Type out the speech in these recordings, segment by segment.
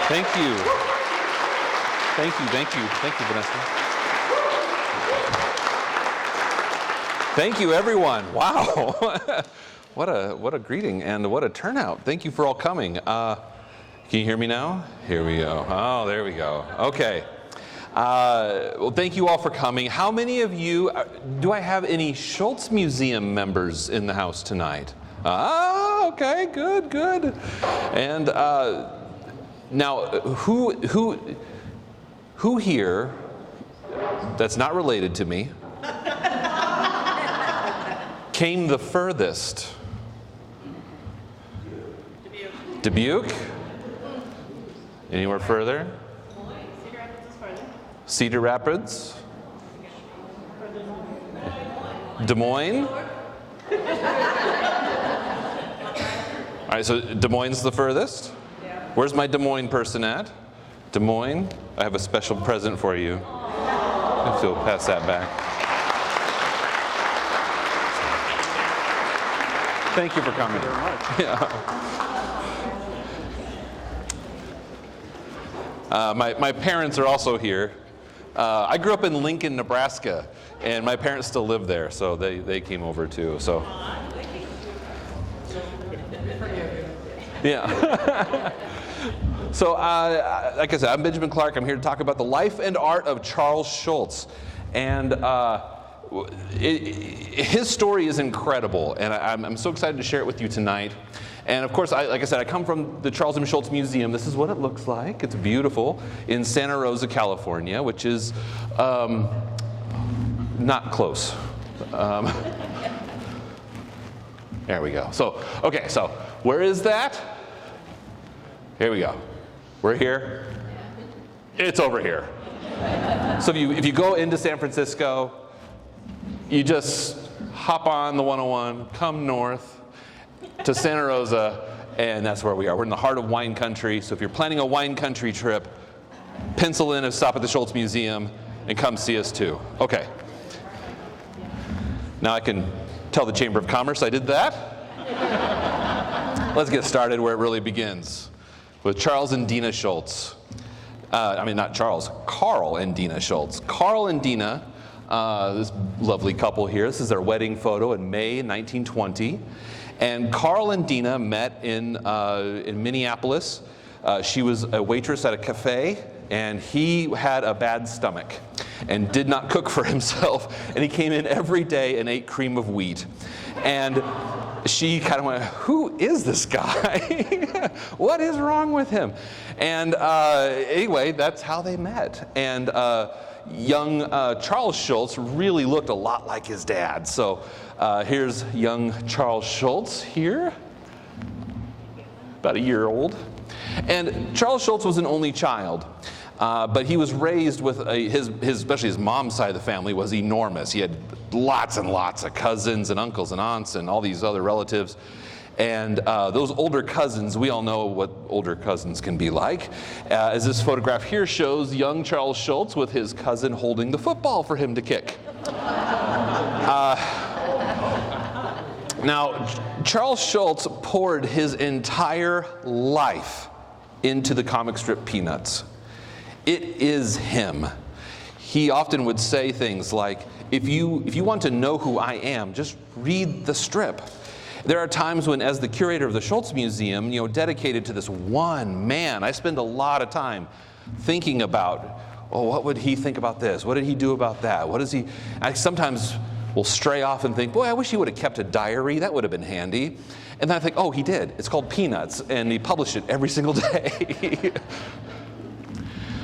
Thank you. Thank you, Vanessa. Thank you, everyone. Wow. What a greeting and what a turnout. Thank you for all coming. Can you hear me now? Here we go. Oh, there we go. Okay. Well, thank you all for coming. How many of you, do I have any Schultz Museum members in the house tonight? Okay, good. And now, who here that's not related to me came the furthest? Dubuque? Anywhere further? Cedar Rapids? Des Moines? All right, so Des Moines is the furthest? Where's my Des Moines person at? Des Moines, I have a special present for you. If you'll pass that back. Thank you for coming. Thank you very much. Yeah. My parents are also here. I grew up in Lincoln, Nebraska, and my parents still live there, so they came over too. So, yeah. So, like I said, I'm Benjamin Clark. I'm here to talk about the life and art of Charles Schulz, and his story is incredible, and I'm so excited to share it with you tonight. And of course, like I said, I come from the Charles M. Schulz Museum. This is what it looks like. It's beautiful in Santa Rosa, California, which is not close. There we go. So, okay, so where is that? Here we go. We're here. It's over here. So if you go into San Francisco, you just hop on the 101, come north to Santa Rosa, and that's where we are. We're in the heart of wine country, so if you're planning a wine country trip, pencil in a stop at the Schultz Museum and come see us too. Okay. Now I can tell the Chamber of Commerce I did that. Let's get started where it really begins, with Charles and Dina Schultz. Not Charles, Carl and Dina Schultz. Carl and Dina, this lovely couple here, this is their wedding photo in May 1920. And Carl and Dina met in Minneapolis. She was a waitress at a cafe, and he had a bad stomach and did not cook for himself. And he came in every day and ate cream of wheat. And she kind of went, who is this guy? What is wrong with him? And anyway, that's how they met. And young Charles Schulz really looked a lot like his dad. So here's young Charles Schulz here, about a year old. And Charles Schulz was an only child, but he was raised with especially his mom's side of the family was enormous. He had lots and lots of cousins and uncles and aunts and all these other relatives. And those older cousins, we all know what older cousins can be like. As this photograph here shows, young Charles Schulz with his cousin holding the football for him to kick. Now, Charles Schulz poured his entire life into the comic strip Peanuts. It is him. He often would say things like, if you want to know who I am, just read the strip. There are times when, as the curator of the Schultz Museum, dedicated to this one man, I spend a lot of time thinking about, what would he think about this? What did he do about that? I sometimes will stray off and think, boy, I wish he would have kept a diary. That would have been handy. And then I think, oh, he did. It's called Peanuts, and he published it every single day.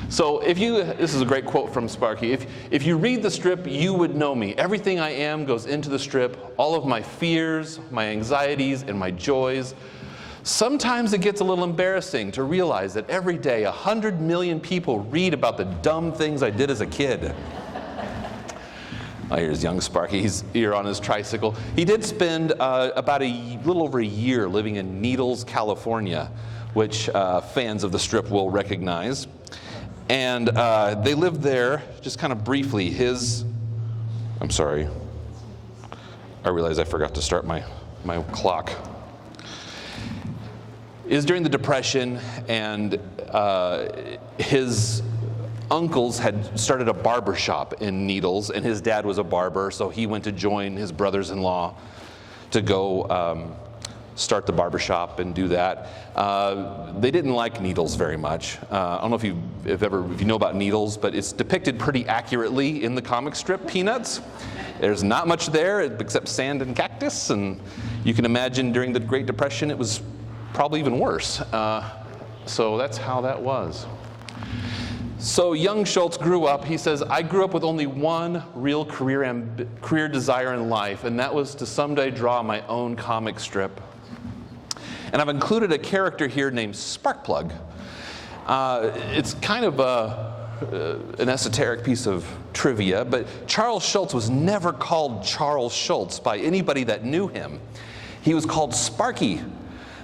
So this is a great quote from Sparky. If you read the strip, you would know me. Everything I am goes into the strip, all of my fears, my anxieties, and my joys. Sometimes it gets a little embarrassing to realize that every day 100 million people read about the dumb things I did as a kid. Here's young Sparky. He's here on his tricycle. He did spend about a little over a year living in Needles, California, which fans of the strip will recognize. And they lived there just kind of briefly. I'm sorry. I realized I forgot to start my clock. was during the Depression, and his uncles had started a barber shop in Needles, and his dad was a barber, so he went to join his brothers-in-law to go start the barber shop and do that. They didn't like Needles very much. I don't know if you know about Needles, but it's depicted pretty accurately in the comic strip Peanuts. There's not much there except sand and cactus, and you can imagine during the Great Depression it was probably even worse. So that's how that was. So young Schultz grew up. He says, I grew up with only one real career desire in life, and that was to someday draw my own comic strip. And I've included a character here named Sparkplug. It's kind of an esoteric piece of trivia, but Charles Schultz was never called Charles Schultz by anybody that knew him. He was called Sparky.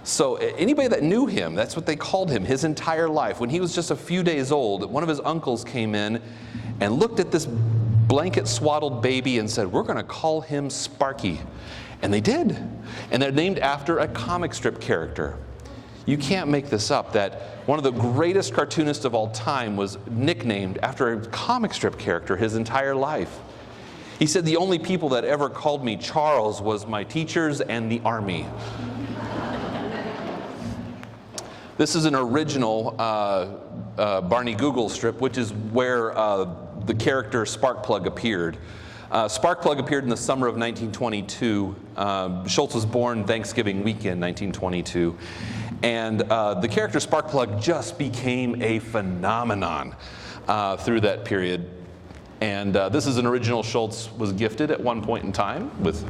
So anybody that knew him, that's what they called him his entire life. When he was just a few days old, one of his uncles came in and looked at this blanket-swaddled baby and said, we're going to call him Sparky. And they did. And they're named after a comic strip character. You can't make this up, that one of the greatest cartoonists of all time was nicknamed after a comic strip character his entire life. He said the only people that ever called me Charles was my teachers and the army. This is an original Barney Google strip, which is where the character Sparkplug appeared. Sparkplug appeared in the summer of 1922. Schultz was born Thanksgiving weekend, 1922. And the character Sparkplug just became a phenomenon through that period. And this is an original Schultz was gifted at one point in time with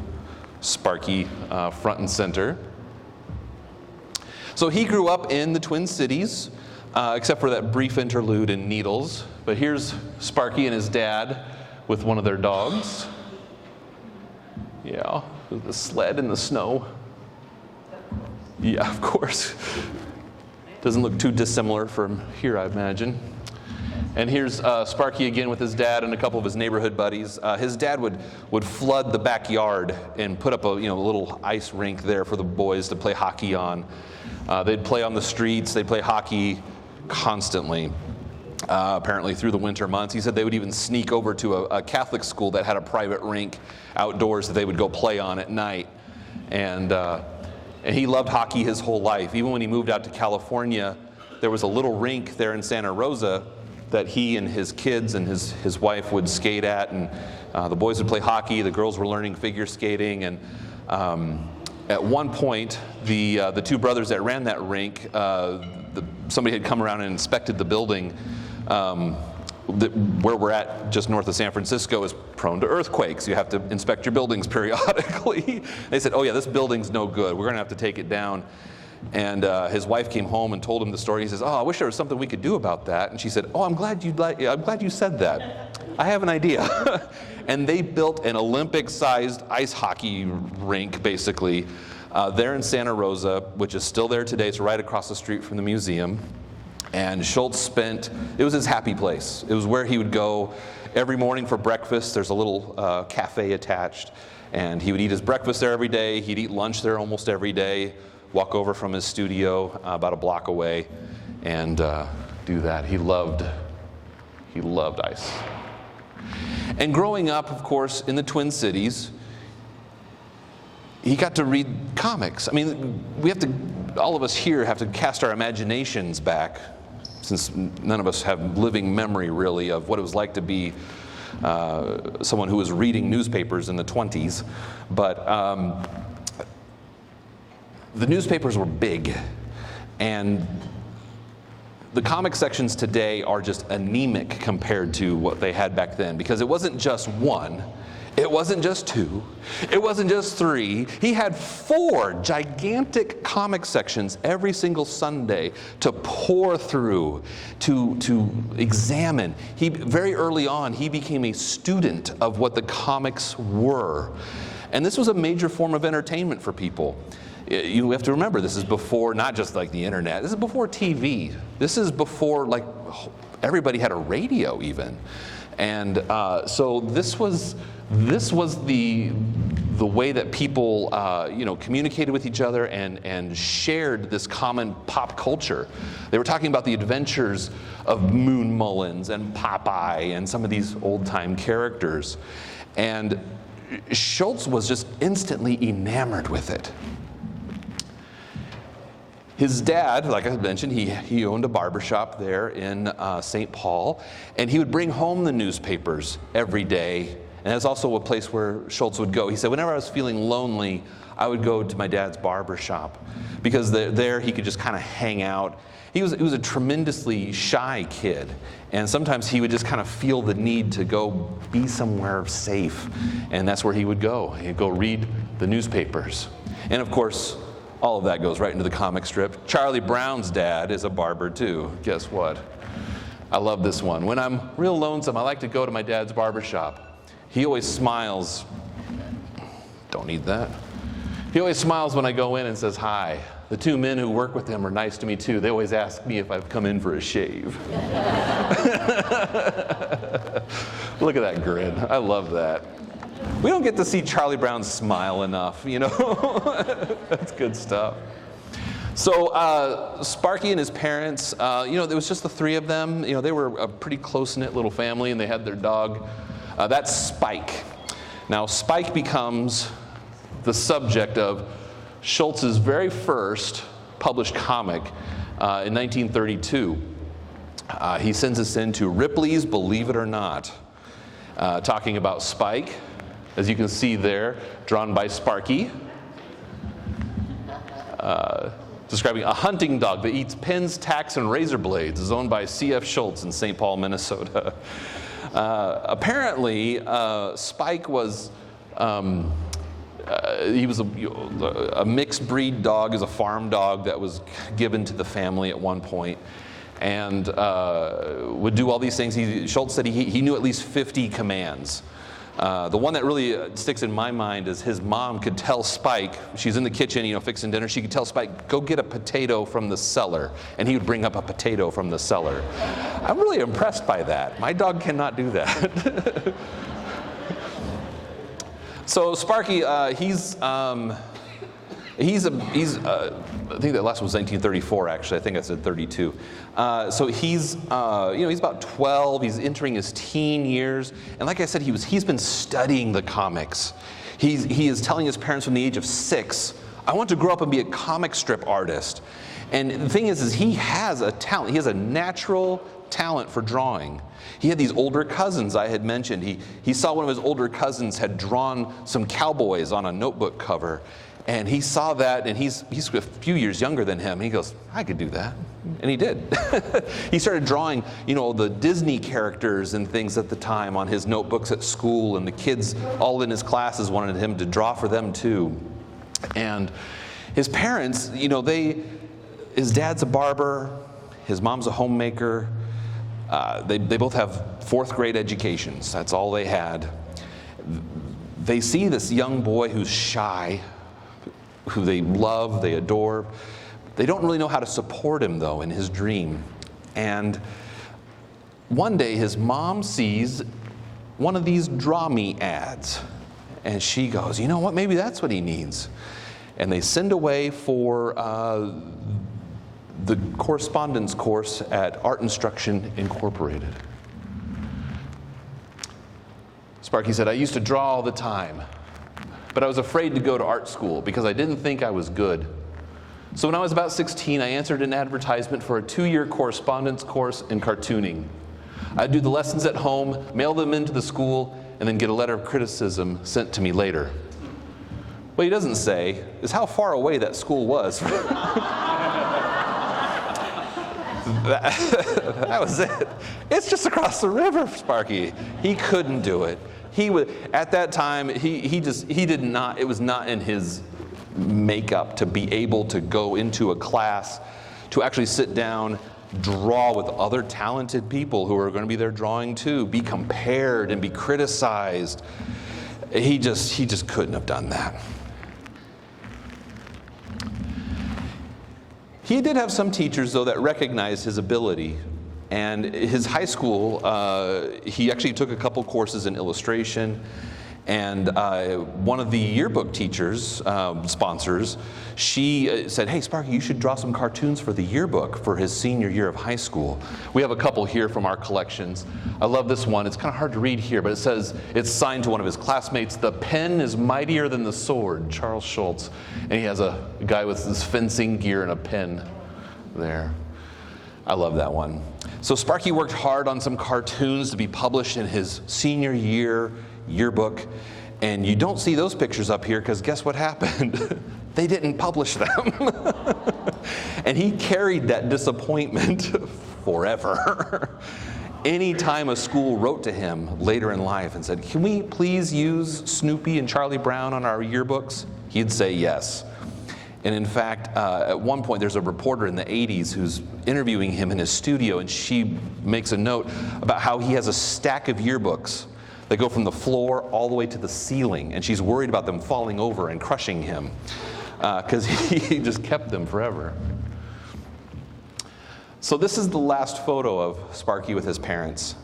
Sparky front and center. So he grew up in the Twin Cities, except for that brief interlude in Needles. But here's Sparky and his dad with one of their dogs. Yeah, with the sled in the snow. Yeah, of course. Doesn't look too dissimilar from here, I imagine. And here's Sparky again with his dad and a couple of his neighborhood buddies. His dad would flood the backyard and put up a little ice rink there for the boys to play hockey on. They'd play on the streets. They'd play hockey constantly, apparently through the winter months. He said they would even sneak over to a Catholic school that had a private rink outdoors that they would go play on at night. And he loved hockey his whole life. Even when he moved out to California, there was a little rink there in Santa Rosa that he and his kids and his wife would skate at. And the boys would play hockey. The girls were learning figure skating. And at one point, the two brothers that ran that rink, somebody had come around and inspected the building. Where we're at, just north of San Francisco, is prone to earthquakes. You have to inspect your buildings periodically. They said, oh yeah, this building's no good. We're going to have to take it down. And his wife came home and told him the story. He says, oh, I wish there was something we could do about that. And she said, oh, I'm glad you said that. I have an idea. And they built an Olympic-sized ice hockey rink, basically, there in Santa Rosa, which is still there today. It's right across the street from the museum. And Schultz it was his happy place. It was where he would go every morning for breakfast. There's a little cafe attached. And he would eat his breakfast there every day. He'd eat lunch there almost every day, walk over from his studio about a block away, and do that. He loved ice. And growing up, of course, in the Twin Cities, he got to read comics. I mean, all of us here have to cast our imaginations back, since none of us have living memory, really, of what it was like to be someone who was reading newspapers in the 20s. But the newspapers were big, and the comic sections today are just anemic compared to what they had back then, because it wasn't just one, it wasn't just two, it wasn't just three. He had 4 gigantic comic sections every single Sunday to pour through, to examine. Very early on, he became a student of what the comics were. And this was a major form of entertainment for people. You have to remember, this is before, not just like the internet, this is before TV. This is before, like, everybody had a radio even. And so this was the the way that people, communicated with each other and shared this common pop culture. They were talking about the adventures of Moon Mullins and Popeye and some of these old-time characters. And Schultz was just instantly enamored with it. His dad, like I mentioned, he owned a barber shop there in St. Paul, and he would bring home the newspapers every day. And that's also a place where Schultz would go. He said, whenever I was feeling lonely, I would go to my dad's barber shop, because there he could just kind of hang out. He was a tremendously shy kid, and sometimes he would just kind of feel the need to go be somewhere safe, and that's where he would go. He'd go read the newspapers. And of course, all of that goes right into the comic strip. Charlie Brown's dad is a barber too. Guess what? I love this one. When I'm real lonesome, I like to go to my dad's barber shop. He always smiles. Don't need that. He always smiles when I go in and says hi. The two men who work with him are nice to me too. They always ask me if I've come in for a shave. Look at that grin. I love that. We don't get to see Charlie Brown smile enough, That's good stuff. So Sparky and his parents, it was just the three of them. They were a pretty close-knit little family, and they had their dog. That's Spike. Now, Spike becomes the subject of Schultz's very first published comic in 1932. He sends us into Ripley's Believe It or Not, talking about Spike, as you can see there, drawn by Sparky, describing a hunting dog that eats pins, tacks, and razor blades, is owned by C.F. Schultz in St. Paul, Minnesota. Apparently, Spike was he was a mixed breed dog. He was a farm dog that was given to the family at one point, and would do all these things. Schultz said he knew at least 50 commands. The one that really sticks in my mind is his mom could tell Spike, she's in the kitchen, fixing dinner, she could tell Spike, go get a potato from the cellar, and he would bring up a potato from the cellar. I'm really impressed by that. My dog cannot do that. So Sparky, I think that last was 1934, actually. I think I said 32. So he's about 12. He's entering his teen years, and like I said, he's been studying the comics. He is telling his parents from the age of 6, I want to grow up and be a comic strip artist. And the thing is he has a talent. He has a natural talent for drawing. He had these older cousins I had mentioned. He saw one of his older cousins had drawn some cowboys on a notebook cover. And he saw that, and he's a few years younger than him. He goes, I could do that. And he did. He started drawing, the Disney characters and things at the time on his notebooks at school, and the kids all in his classes wanted him to draw for them too. And his parents, his dad's a barber, his mom's a homemaker. They both have 4th grade educations. That's all they had. They see this young boy who's shy, who they love, they adore. They don't really know how to support him, though, in his dream. And one day, his mom sees one of these Draw Me ads. And she goes, you know what, maybe that's what he needs. And they send away for the correspondence course at Art Instruction Incorporated. Sparky said, I used to draw all the time, but I was afraid to go to art school because I didn't think I was good. So when I was about 16, I answered an advertisement for a 2-year correspondence course in cartooning. I'd do the lessons at home, mail them into the school, and then get a letter of criticism sent to me later. What he doesn't say is how far away that school was. That was it. It's just across the river, Sparky. He couldn't do it. He would, at that time, he did not, it was not in his makeup to be able to go into a class, to actually sit down, draw with other talented people who are going to be there drawing too, be compared and be criticized. He just couldn't have done that. He did have some teachers, though, that recognized his ability. And his high school, he actually took a couple courses in illustration. And one of the yearbook teachers, sponsors, she said, hey, Sparky, you should draw some cartoons for the yearbook for his senior year of high school. We have a couple here from our collections. I love this one. It's kind of hard to read here, but it says, it's signed to one of his classmates, "The pen is mightier than the sword," Charles Schultz. And he has a guy with his fencing gear and a pen there. I love that one. So Sparky worked hard on some cartoons to be published in his senior year yearbook, and you don't see those pictures up here because guess what happened? They didn't publish them. And he carried that disappointment forever. Anytime a school wrote to him later in life and said, "Can we please use Snoopy and Charlie Brown on our yearbooks?" he'd say yes. And in fact, at one point, there's a reporter in the 80s who's interviewing him in his studio, and she makes a note about how he has a stack of yearbooks that go from the floor all the way to the ceiling, and she's worried about them falling over and crushing him because he just kept them forever. So this is the last photo of Sparky with his parents.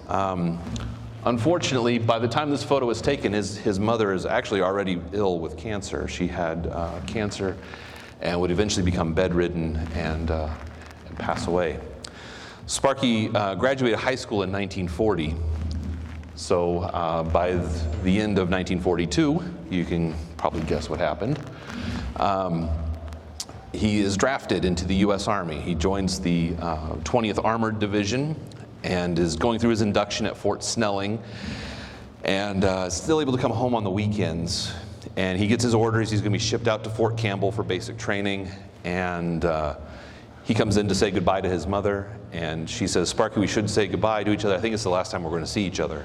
Unfortunately, by the time this photo was taken, his mother is actually already ill with cancer. She had cancer and would eventually become bedridden and pass away. Sparky graduated high school in 1940. So by the end of 1942, you can probably guess what happened. He is drafted into the U.S. Army. He joins the 20th Armored Division and is going through his induction at Fort Snelling, and still able to come home on the weekends. And he gets his orders. He's going to be shipped out to Fort Campbell for basic training, and he comes in to say goodbye to his mother, and she says, "Sparky, we should say goodbye to each other. I think it's the last time we're going to see each other."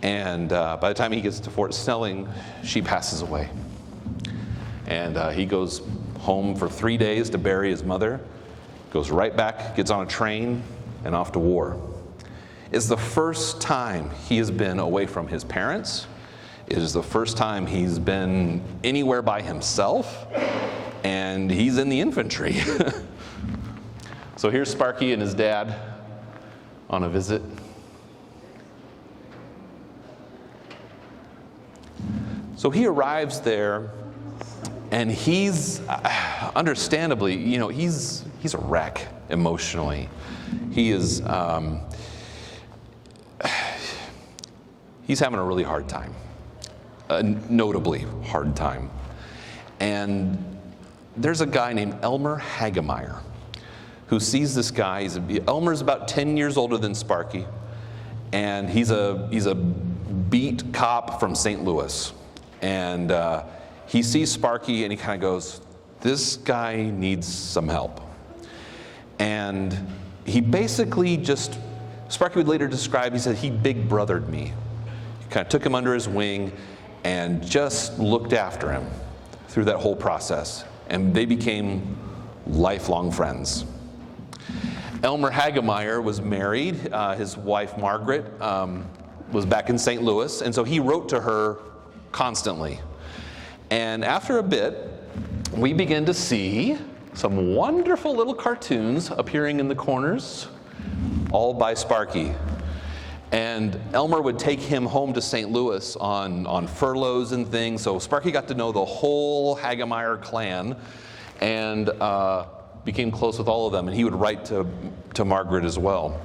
And by the time he gets to Fort Snelling, she passes away. And he goes home for 3 days to bury his mother, goes right back, gets on a train, and off to war. It's the first time he has been away from his parents. It is the first time he's been anywhere by himself, and he's in the infantry. So here's Sparky and his dad on a visit. So he arrives there, and he's, understandably, he's a wreck emotionally. He is, he's having a really hard time, a notably hard time. And there's a guy named Elmer Hagemeyer who sees this guy. Elmer's about 10 years older than Sparky, and he's a beat cop from St. Louis. And he sees Sparky and he kind of goes, "This guy needs some help." And he basically just, Sparky would later describe, he said he big brothered me. He kind of took him under his wing and just looked after him through that whole process. And they became lifelong friends. Elmer Hagemeyer was married. His wife, Margaret, was back in St. Louis. And so he wrote to her constantly. And after a bit, we begin to see some wonderful little cartoons appearing in the corners, all by Sparky. And Elmer would take him home to St. Louis on furloughs and things. So Sparky got to know the whole Hagemeyer clan and became close with all of them. And he would write to Margaret as well.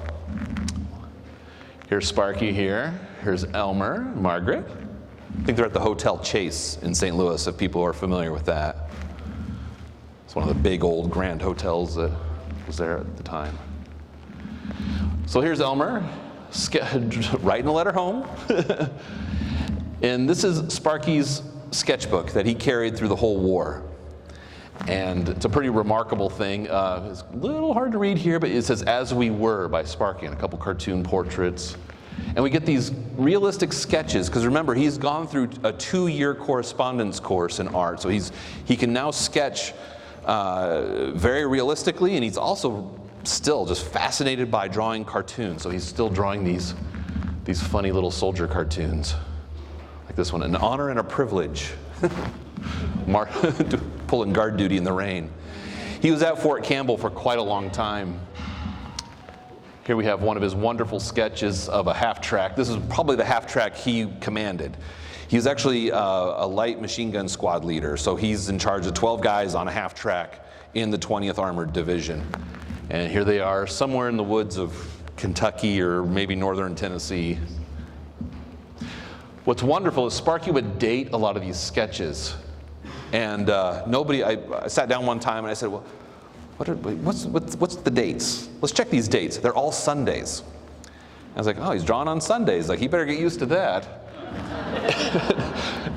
Here's Sparky here. Here's Elmer, Margaret. I think they're at the Hotel Chase in St. Louis, if people are familiar with that. It's one of the big old grand hotels that was there at the time. So here's Elmer, writing a letter home. And this is Sparky's sketchbook that he carried through the whole war. And it's a pretty remarkable thing. It's a little hard to read here, but it says "As We Were" by Sparky and a couple cartoon portraits. And we get these realistic sketches, because remember, he's gone through a 2-year correspondence course in art. So he can now sketch very realistically, and he's also still just fascinated by drawing cartoons. So he's still drawing these funny little soldier cartoons. Like this one, "An Honor and a Privilege." Pulling guard duty in the rain. He was at Fort Campbell for quite a long time. Here we have one of his wonderful sketches of a half-track. This is probably the half-track he commanded. He was actually a light machine gun squad leader, so he's in charge of 12 guys on a half track in the 20th Armored Division. And here they are, somewhere in the woods of Kentucky or maybe northern Tennessee. What's wonderful is Sparky would date a lot of these sketches. And I sat down one time and I said, well, what's the dates? Let's check these dates. They're all Sundays. I was like, oh, he's drawing on Sundays. Like, he better get used to that.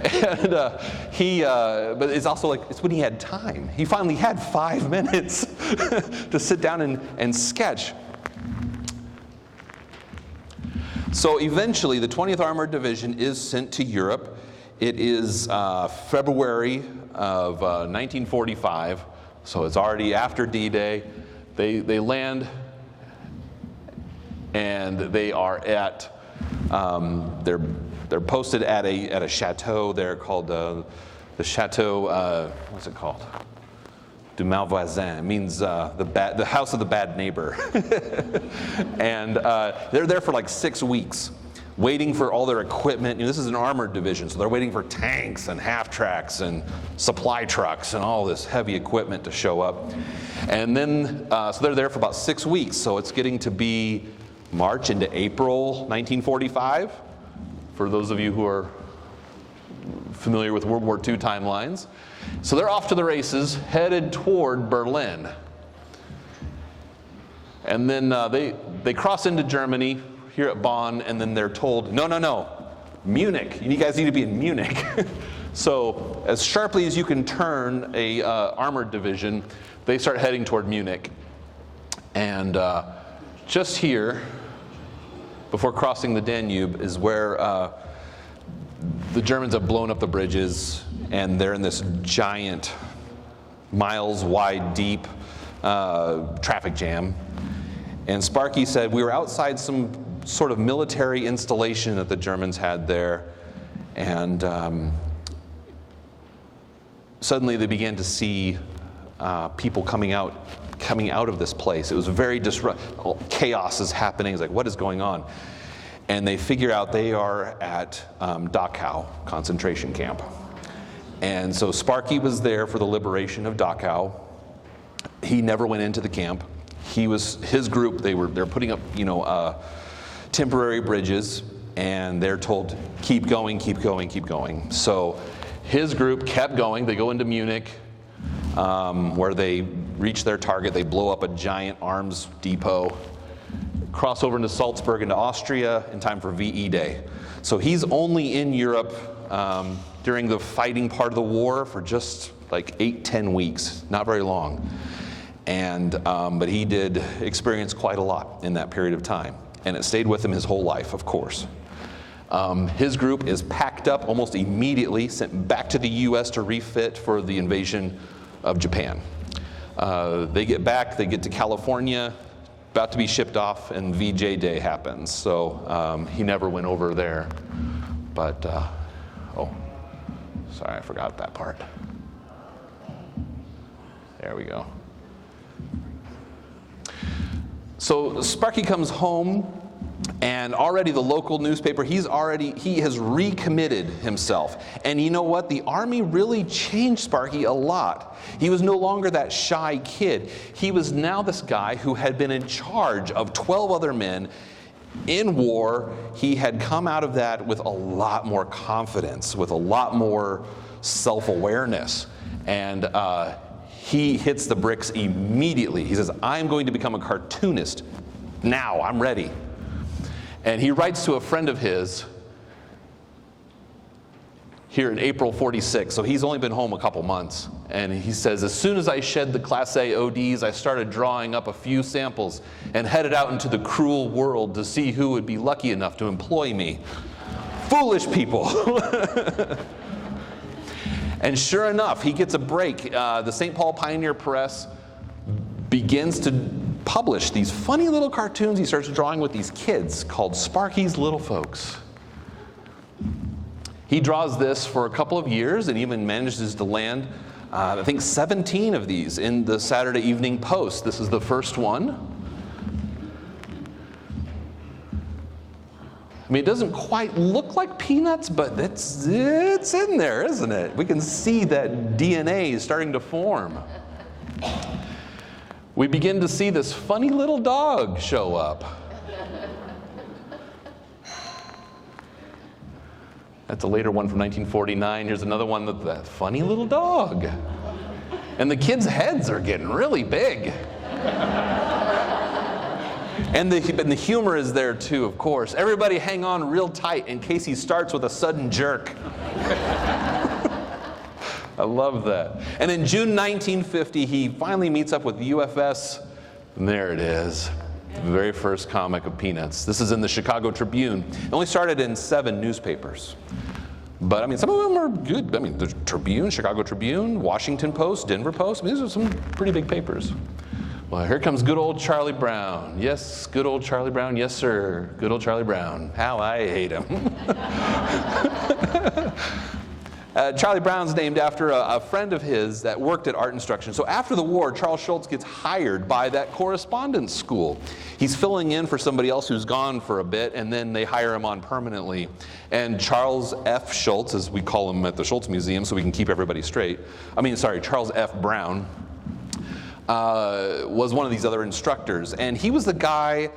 And but it's also like, it's when he had time. He finally had 5 minutes to sit down and sketch. So eventually, the 20th Armored Division is sent to Europe. It is February of 1945, so it's already after D-Day. They land, and they are at they're posted at a chateau there called the Chateau. What's it called? Du Malvoisin. It means the house of the bad neighbor. And they're there for like 6 weeks, waiting for all their equipment. This is an armored division, so they're waiting for tanks and half tracks and supply trucks and all this heavy equipment to show up. And then, so they're there for about 6 weeks. So it's getting to be March into April 1945. For those of you who are familiar with World War II timelines. So they're off to the races, headed toward Berlin. And then they cross into Germany here at Bonn, and then they're told, no, Munich. You guys need to be in Munich. So as sharply as you can turn a armored division, they start heading toward Munich. And just here, before crossing the Danube, is where the Germans have blown up the bridges, and they're in this giant, miles wide, deep traffic jam. And Sparky said, we were outside some sort of military installation that the Germans had there, and suddenly they began to see people coming out of this place. It was very disruptive. Chaos is happening. It's like, what is going on? And they figure out they are at Dachau concentration camp. And so Sparky was there for the liberation of Dachau. He never went into the camp. His group, they're putting up, temporary bridges, and they're told, keep going, keep going, keep going. So his group kept going. They go into Munich, where they reach their target. They blow up a giant arms depot, cross over into Salzburg, into Austria, in time for VE Day. So he's only in Europe during the fighting part of the war for just like 8-10 weeks, not very long. And but he did experience quite a lot in that period of time, and it stayed with him his whole life, of course. His group is packed up almost immediately, sent back to the U.S. to refit for the invasion of Japan. They get back, they get to California, about to be shipped off, and VJ Day happens. So he never went over there. But, oh, sorry, I forgot that part. There we go. So Sparky comes home, and already the local newspaper, he has recommitted himself. And you know what? The Army really changed Sparky a lot. He was no longer that shy kid. He was now this guy who had been in charge of 12 other men in war. He had come out of that with a lot more confidence, with a lot more self-awareness. And he hits the bricks immediately. He says, I'm going to become a cartoonist now. I'm ready. And he writes to a friend of his here in April 46, so he's only been home a couple months. And he says, as soon as I shed the Class A ODs, I started drawing up a few samples and headed out into the cruel world to see who would be lucky enough to employ me. Foolish people. And sure enough, he gets a break. The St. Paul Pioneer Press begins to publish these funny little cartoons he starts drawing with these kids called Sparky's Little Folks. He draws this for a couple of years and even manages to land, I think, 17 of these in the Saturday Evening Post. This is the first one. I mean, it doesn't quite look like peanuts, but it's in there, isn't it? We can see that DNA is starting to form. We begin to see this funny little dog show up. That's a later one from 1949. Here's another one with that funny little dog. And the kids' heads are getting really big. And the humor is there too, of course. Everybody hang on real tight in case he starts with a sudden jerk. I love that. And in June 1950, he finally meets up with the UFS. And there it is. The very first comic of Peanuts. This is in the Chicago Tribune. It only started in 7 newspapers. But I mean, some of them are good. I mean, the Tribune, Chicago Tribune, Washington Post, Denver Post. I mean, these are some pretty big papers. Well, here comes good old Charlie Brown. Yes, good old Charlie Brown. Yes, sir. Good old Charlie Brown. How I hate him. Charlie Brown's named after a friend of his that worked at art instruction. So after the war, Charles Schultz gets hired by that correspondence school. He's filling in for somebody else who's gone for a bit, and then they hire him on permanently. And Charles F. Schultz, as we call him at the Schultz Museum so we can keep everybody straight. Charles F. Brown was one of these other instructors. And he was the guy,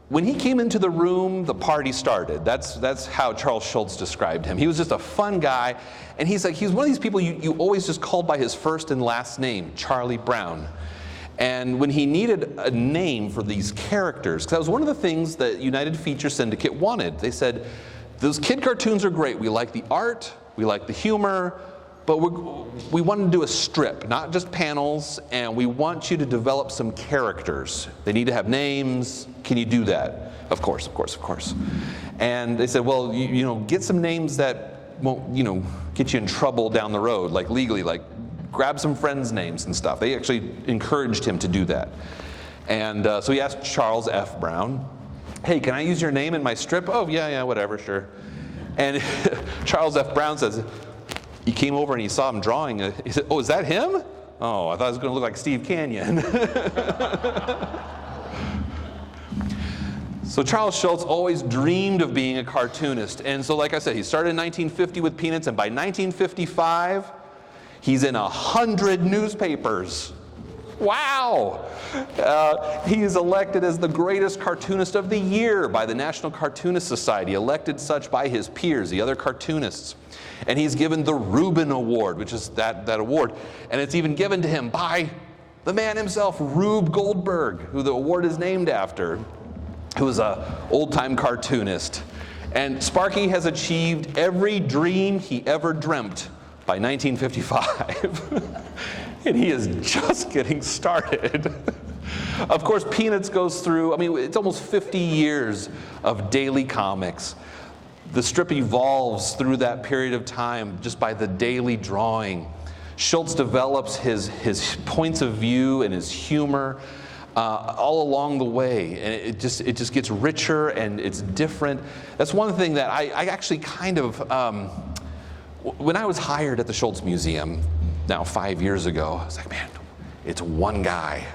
when he came into the room, the party started. That's how Charles Schultz described him. He was just a fun guy. And he's one of these people you always just called by his first and last name, Charlie Brown. And when he needed a name for these characters, because that was one of the things that United Feature Syndicate wanted. They said, those kid cartoons are great. We like the art, we like the humor, but we want to do a strip, not just panels, and we want you to develop some characters. They need to have names. Can you do that? Of course. And they said, well, get some names that won't, get you in trouble down the road, like legally, like grab some friends' names and stuff. They actually encouraged him to do that. And so he asked Charles F. Brown, hey, can I use your name in my strip? Oh, yeah, whatever, sure. And Charles F. Brown says, he came over and he saw him drawing. He said, oh, is that him? Oh, I thought it was going to look like Steve Canyon. So Charles Schultz always dreamed of being a cartoonist. And so, like I said, he started in 1950 with Peanuts, and by 1955, he's in 100 newspapers. Wow! He is elected as the greatest cartoonist of the year by the National Cartoonist Society, elected such by his peers, the other cartoonists. And he's given the Reuben Award, which is that award. And it's even given to him by the man himself, Rube Goldberg, who the award is named after, who was an old-time cartoonist. And Sparky has achieved every dream he ever dreamt by 1955. And he is just getting started. Of course, Peanuts goes through, it's almost 50 years of daily comics. The strip evolves through that period of time just by the daily drawing. Schultz develops his points of view and his humor all along the way, and it just gets richer and it's different. That's one thing that I actually kind of, when I was hired at the Schultz Museum, now 5 years ago, I was like, man, it's one guy.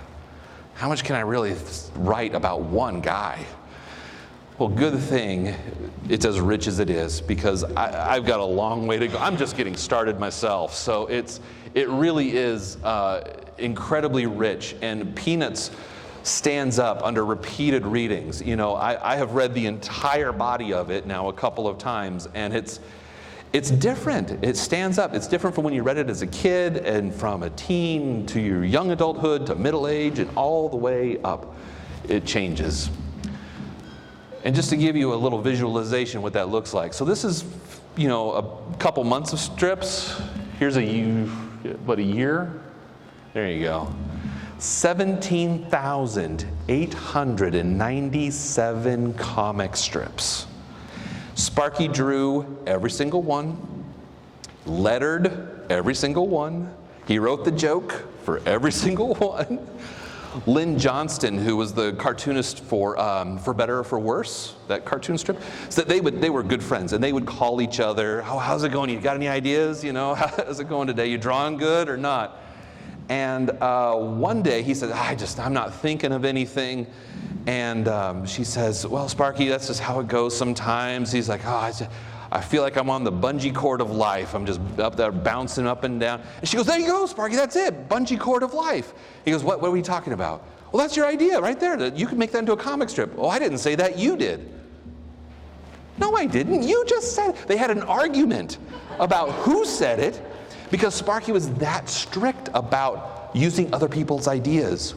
How much can I really write about one guy? Well, good thing it's as rich as it is, because I've got a long way to go. I'm just getting started myself, so it really is incredibly rich, and Peanuts stands up under repeated readings. I have read the entire body of it now a couple of times, and it's different. It stands up. It's different from when you read it as a kid, and from a teen to your young adulthood to middle age, and all the way up. It changes. And just to give you a little visualization what that looks like. So this is, a couple months of strips. Here's a year? There you go. 17,897 comic strips. Sparky Drew every single one. Lettered every single one. He wrote the joke for every single one. Lynn Johnston, who was the cartoonist for Better or for Worse, that cartoon strip, so they were good friends, and they would call each other, oh, how's it going? You got any ideas? How's it going today? You drawing good or not? And one day he said, I'm not thinking of anything. And she says, well, Sparky, that's just how it goes sometimes. He's like, I feel like I'm on the bungee cord of life. I'm just up there bouncing up and down. And she goes, there you go, Sparky, that's it, bungee cord of life. He goes, what are we talking about? Well, that's your idea right there. You can make that into a comic strip. Oh, I didn't say that, you did. No, I didn't. You just said it. They had an argument about who said it because Sparky was that strict about using other people's ideas.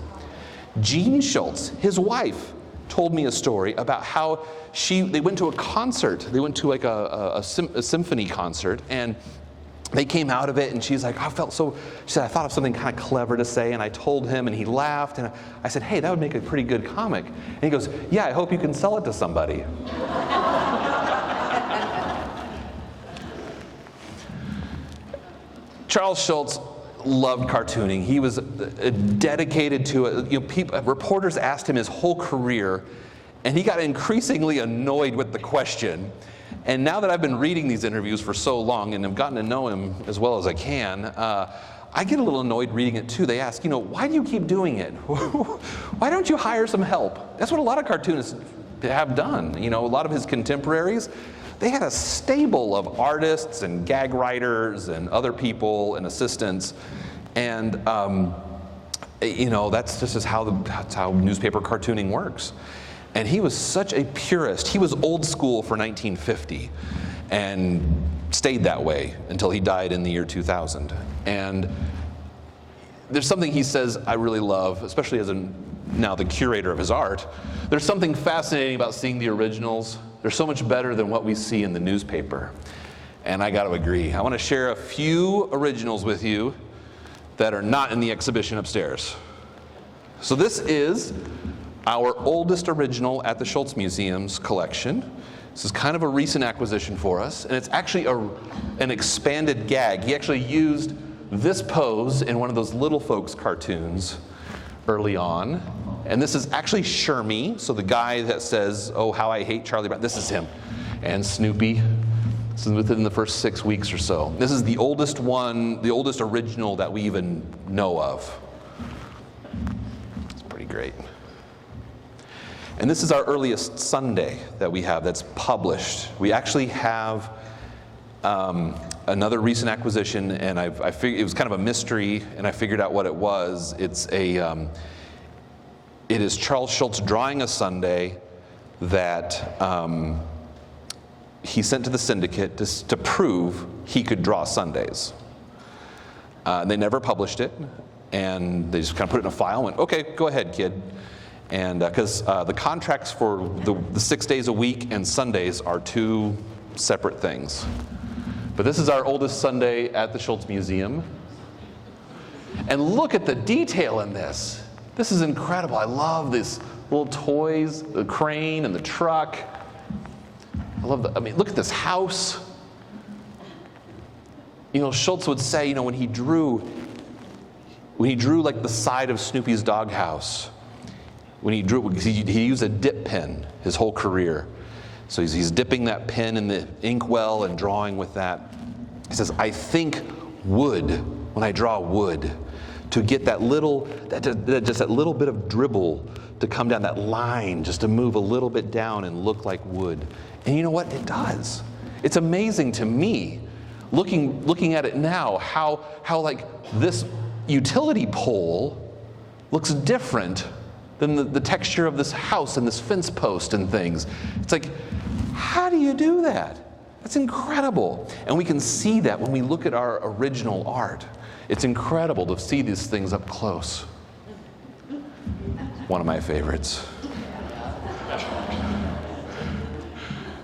Jean Schultz, his wife, told me a story about how they went to a concert. They went to like a symphony concert, and they came out of it, and she's like, she said, I thought of something kind of clever to say, and I told him, and he laughed, and I said, hey, that would make a pretty good comic. And he goes, yeah, I hope you can sell it to somebody. Charles Schultz loved cartooning. He was dedicated to it. Reporters asked him his whole career, and he got increasingly annoyed with the question. And now that I've been reading these interviews for so long and have gotten to know him as well as I can, I get a little annoyed reading it too. They ask, why do you keep doing it? Why don't you hire some help? That's what a lot of cartoonists have done. A lot of his contemporaries, they had a stable of artists and gag writers and other people and assistants, and that's just how newspaper cartooning works. And he was such a purist. He was old school for 1950, and stayed that way until he died in the year 2000. And there's something he says I really love, especially as now the curator of his art. There's something fascinating about seeing the originals. They're so much better than what we see in the newspaper. And I got to agree. I want to share a few originals with you that are not in the exhibition upstairs. So this is our oldest original at the Schultz Museum's collection. This is kind of a recent acquisition for us, and it's actually an expanded gag. He actually used this pose in one of those Little Folks cartoons early on. And this is actually Shermie, so the guy that says, oh, how I hate Charlie Brown, this is him. And Snoopy, this is within the first 6 weeks or so. This is the oldest one, the oldest original that we even know of. It's pretty great. And this is our earliest Sunday that we have that's published. We actually have another recent acquisition, and I figured it was kind of a mystery, and I figured out what it was. It is Charles Schultz drawing a Sunday that he sent to the syndicate to prove he could draw Sundays. They never published it, and they just kind of put it in a file and went, okay, go ahead, kid. And because the contracts for the 6 days a week and Sundays are two separate things. But this is our oldest Sunday at the Schultz Museum. And look at the detail in this. This is incredible. I love these little toys, the crane and the truck. Look at this house. Schultz would say, when he drew like the side of Snoopy's doghouse, he used a dip pen his whole career. So he's dipping that pen in the inkwell and drawing with that. He says, I think wood when I draw wood, to get that little bit of dribble to come down, that line just to move a little bit down and look like wood. And you know what? It does. It's amazing to me, looking at it now, how like this utility pole looks different than the texture of this house and this fence post and things. It's like, how do you do that? That's incredible. And we can see that when we look at our original art. It's incredible to see these things up close. One of my favorites.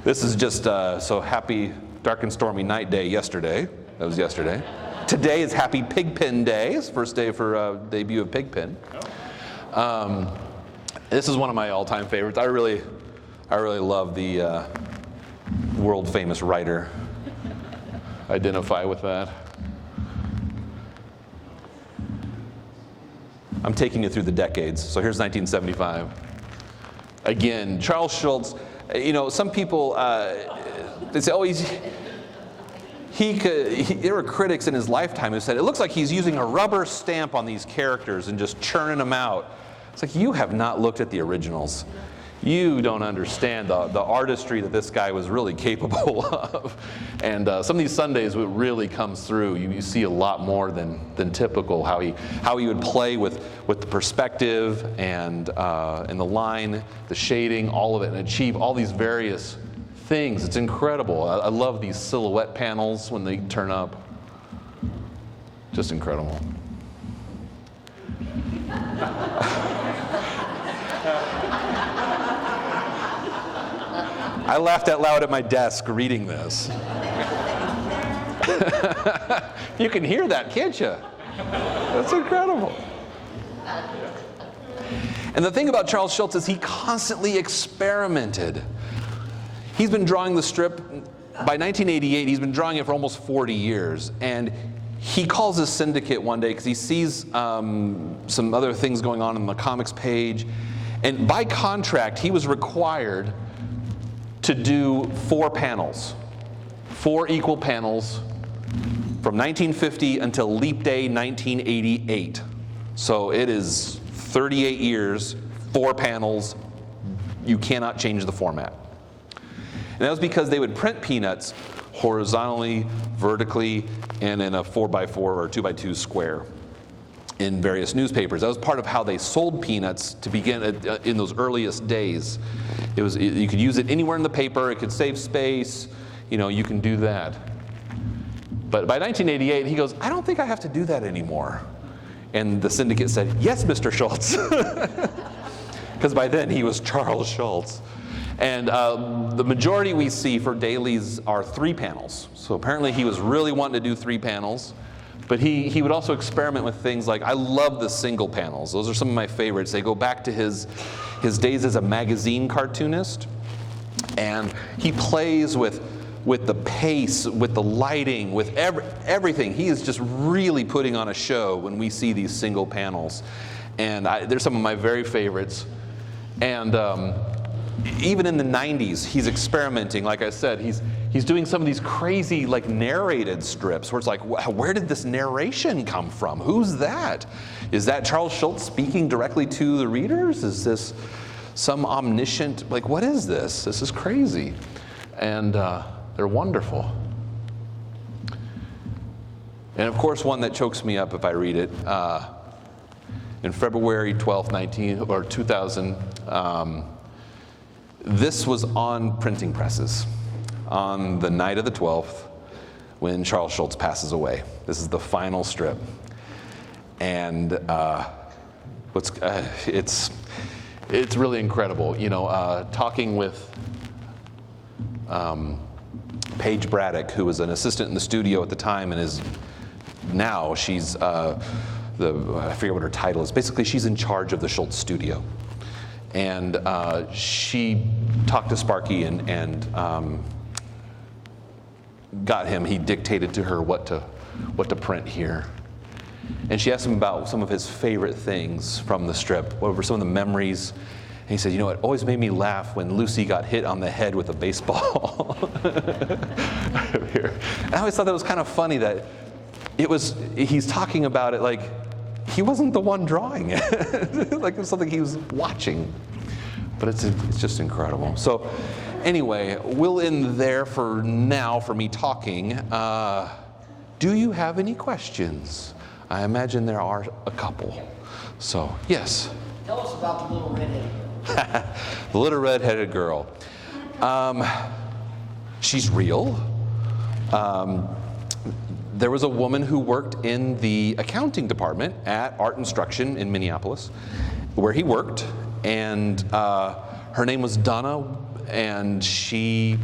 This is just so happy dark and stormy night day yesterday. That was yesterday. Today is Happy Pigpen Day. It's the first day for debut of Pigpen. This is one of my all-time favorites. I really love the world-famous writer. Identify with that. I'm taking you through the decades. So here's 1975. Again, Charles Schultz. Some people they say, oh, there were critics in his lifetime who said it looks like he's using a rubber stamp on these characters and just churning them out. It's like, you have not looked at the originals. You don't understand the artistry that this guy was really capable of. And some of these Sundays, it really comes through. You see a lot more than typical, how he would play with the perspective and the line, the shading, all of it, and achieve all these various things. It's incredible. I love these silhouette panels when they turn up. Just incredible. I laughed out loud at my desk reading this. You can hear that, can't you? That's incredible. And the thing about Charles Schultz is he constantly experimented. He's been drawing the strip, by 1988, he's been drawing it for almost 40 years. And he calls his syndicate one day because he sees some other things going on the comics page. And by contract, he was required to do 4 panels, 4 equal panels from 1950 until Leap Day 1988. So it is 38 years, 4 panels. You cannot change the format. And that was because they would print Peanuts horizontally, vertically, and in a 4x4 or 2x2 square in various newspapers. That was part of how they sold Peanuts to begin in those earliest days. You could use it anywhere in the paper. It could save space. You can do that. But by 1988, he goes, I don't think I have to do that anymore. And the syndicate said, yes, Mr. Schultz. Because by then he was Charles Schultz. And the majority we see for dailies are 3 panels. So apparently he was really wanting to do 3 panels. But he would also experiment with things like, I love the single panels. Those are some of my favorites. They go back to his days as a magazine cartoonist. And he plays with the pace, with the lighting, with everything. He is just really putting on a show when we see these single panels. And they're some of my very favorites. And even in the 90s, he's experimenting. Like I said, he's doing some of these crazy, like, narrated strips where it's like, where did this narration come from? Who's that? Is that Charles Schultz speaking directly to the readers? Is this some omniscient, like, what is this? This is crazy. And they're wonderful. And of course, one that chokes me up if I read it, in February 12th, 2000, this was on printing presses on the night of the 12th when Charles Schultz passes away. This is the final strip. And it's really incredible. Talking with Paige Braddock, who was an assistant in the studio at the time and is now, she's I forget what her title is. Basically, she's in charge of the Schultz studio. And she talked to Sparky and got him. He dictated to her what to print here. And she asked him about some of his favorite things from the strip. What were some of the memories? And he said, it always made me laugh when Lucy got hit on the head with a baseball. I always thought that was kind of funny that he's talking about it like he wasn't the one drawing it. Like it was something he was watching. But it's just incredible. So anyway, we'll end there for now for me talking. Do you have any questions? I imagine there are a couple. So, yes. Tell us about the little redheaded girl. The little redheaded girl. She's real. There was a woman who worked in the accounting department at Art Instruction in Minneapolis, where he worked, and her name was Dina, and she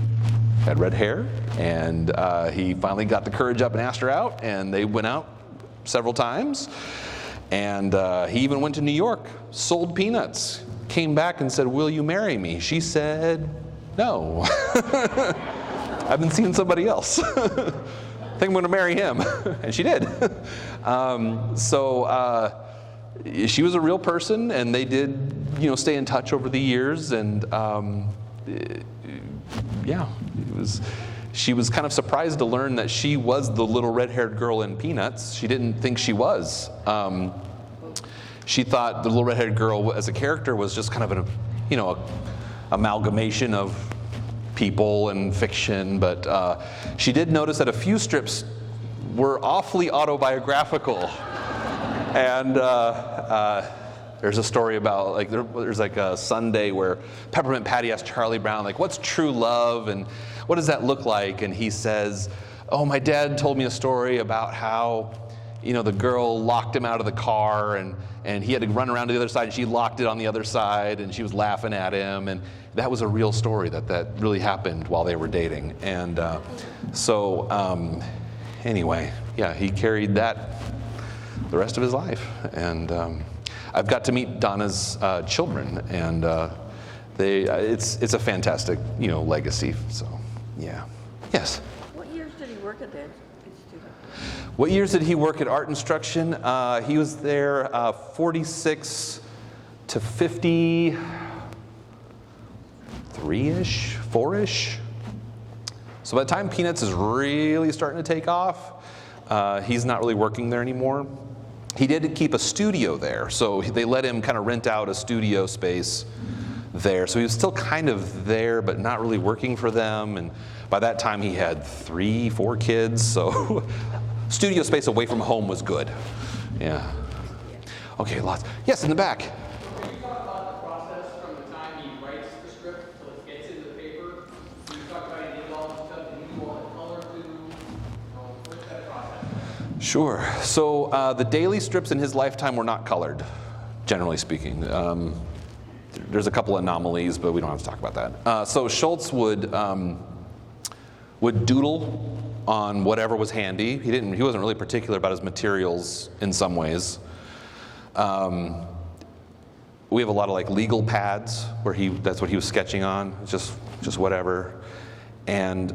had red hair, and he finally got the courage up and asked her out, and they went out several times, and he even went to New York, sold peanuts, came back and said, "Will you marry me?" She said, "No." I've been seeing somebody else. I think I'm going to marry him. And she did. She was a real person, and they did, stay in touch over the years. And she was kind of surprised to learn that she was the little red-haired girl in Peanuts. She didn't think she was. she thought the little redheaded girl as a character was just kind of an, amalgamation of people and fiction, but she did notice that a few strips were awfully autobiographical. And there's a story about, like, there's like a Sunday where Peppermint Patty asked Charlie Brown, like, what's true love and what does that look like? And he says, oh, my dad told me a story about how, the girl locked him out of the car and he had to run around to the other side and she locked it on the other side and she was laughing at him. And that was a real story that really happened while they were dating. And anyway, yeah, he carried that the rest of his life. And I've got to meet Donna's children, and it's a fantastic, legacy. So, yeah. Yes? What years did he work at that institute? What years did he work at art instruction? He was there 46 to 53-ish, 4-ish. So by the time Peanuts is really starting to take off, he's not really working there anymore. He did keep a studio there, so they let him kind of rent out a studio space there. So he was still kind of there, but not really working for them. And by that time, he had 3, 4 kids, so studio space away from home was good. Yeah. Okay, lots. Yes, in the back. Can you talk about the process from the time he writes the script till it gets into the paper? Can you talk about any of all the stuff that you want to color to? What's that process? Sure. So the daily strips in his lifetime were not colored, generally speaking. There's a couple anomalies, but we don't have to talk about that. So Schultz would doodle on whatever was handy. He wasn't really particular about his materials in some ways. We have a lot of like legal pads where that's what he was sketching on, just whatever. And